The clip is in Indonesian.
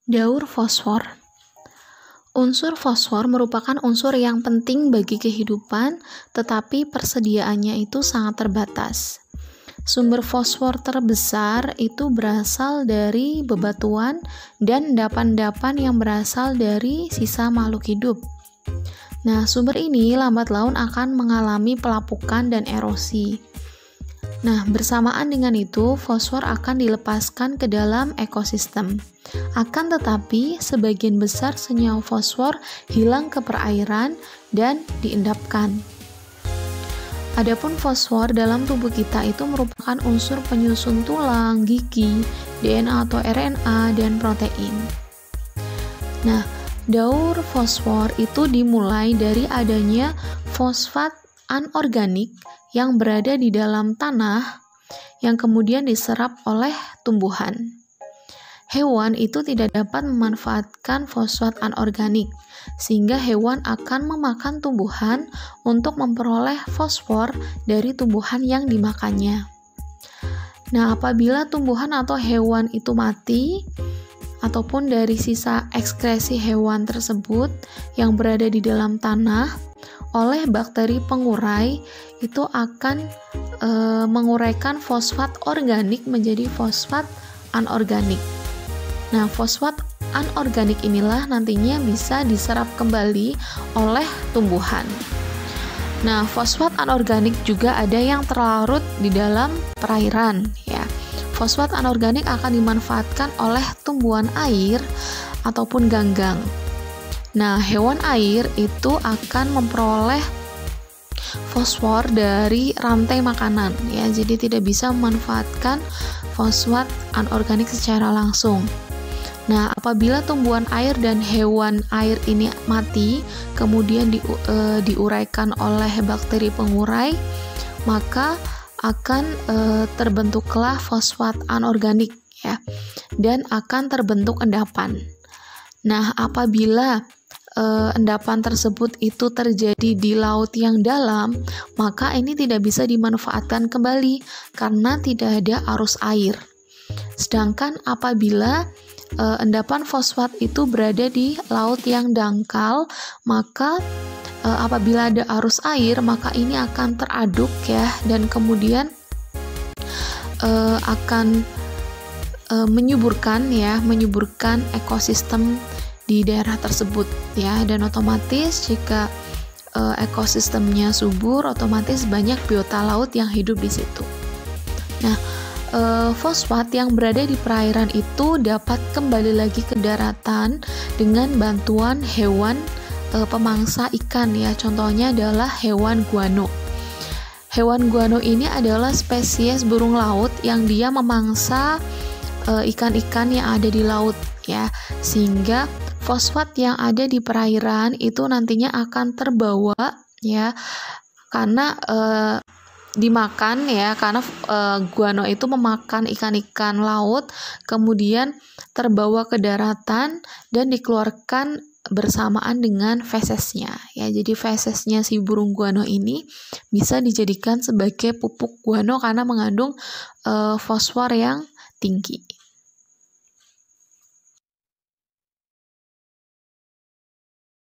Daur fosfor. Unsur fosfor merupakan unsur yang penting bagi kehidupan, tetapi persediaannya itu sangat terbatas. Sumber fosfor terbesar itu berasal dari bebatuan dan endapan-endapan yang berasal dari sisa makhluk hidup. Nah, sumber ini lambat laun akan mengalami pelapukan dan erosi. Nah, bersamaan dengan itu, fosfor akan dilepaskan ke dalam ekosistem. Akan tetapi, sebagian besar senyawa fosfor hilang ke perairan dan diendapkan. Adapun fosfor dalam tubuh kita itu merupakan unsur penyusun tulang, gigi, DNA atau RNA, dan protein. Nah, daur fosfor itu dimulai dari adanya fosfat anorganik yang berada di dalam tanah yang kemudian diserap oleh tumbuhan. Hewan itu tidak dapat memanfaatkan fosfat anorganik, sehingga hewan akan memakan tumbuhan untuk memperoleh fosfor dari tumbuhan yang dimakannya. Nah, apabila tumbuhan atau hewan itu mati, ataupun dari sisa ekskresi hewan tersebut yang berada di dalam tanah, oleh bakteri pengurai itu akan menguraikan fosfat organik menjadi fosfat anorganik. Nah, fosfat anorganik inilah nantinya bisa diserap kembali oleh tumbuhan. Nah, fosfat anorganik juga ada yang terlarut di dalam perairan, ya. Fosfat anorganik akan dimanfaatkan oleh tumbuhan air ataupun ganggang. Nah, hewan air itu akan memperoleh fosfor dari rantai makanan, ya. Jadi tidak bisa memanfaatkan fosfat anorganik secara langsung. Nah, apabila tumbuhan air dan hewan air ini mati, kemudian diuraikan oleh bakteri pengurai, maka akan terbentuklah fosfat anorganik, ya, dan akan terbentuk endapan. Nah, apabila endapan tersebut itu terjadi di laut yang dalam, maka ini tidak bisa dimanfaatkan kembali karena tidak ada arus air. Sedangkan apabila endapan fosfat itu berada di laut yang dangkal, maka apabila ada arus air, maka ini akan teraduk, ya, dan kemudian akan menyuburkan ekosistem di daerah tersebut, ya, dan otomatis jika ekosistemnya subur, otomatis banyak biota laut yang hidup di situ. Nah, fosfat yang berada di perairan itu dapat kembali lagi ke daratan dengan bantuan hewan pemangsa ikan, ya. Contohnya adalah hewan guano. Hewan guano ini adalah spesies burung laut yang dia memangsa ikan-ikan yang ada di laut, ya, sehingga fosfat yang ada di perairan itu nantinya akan terbawa, ya, karena dimakan, ya, karena guano itu memakan ikan-ikan laut, kemudian terbawa ke daratan dan dikeluarkan bersamaan dengan fesesnya, ya. Jadi fesesnya si burung guano ini bisa dijadikan sebagai pupuk guano karena mengandung fosfor yang tinggi.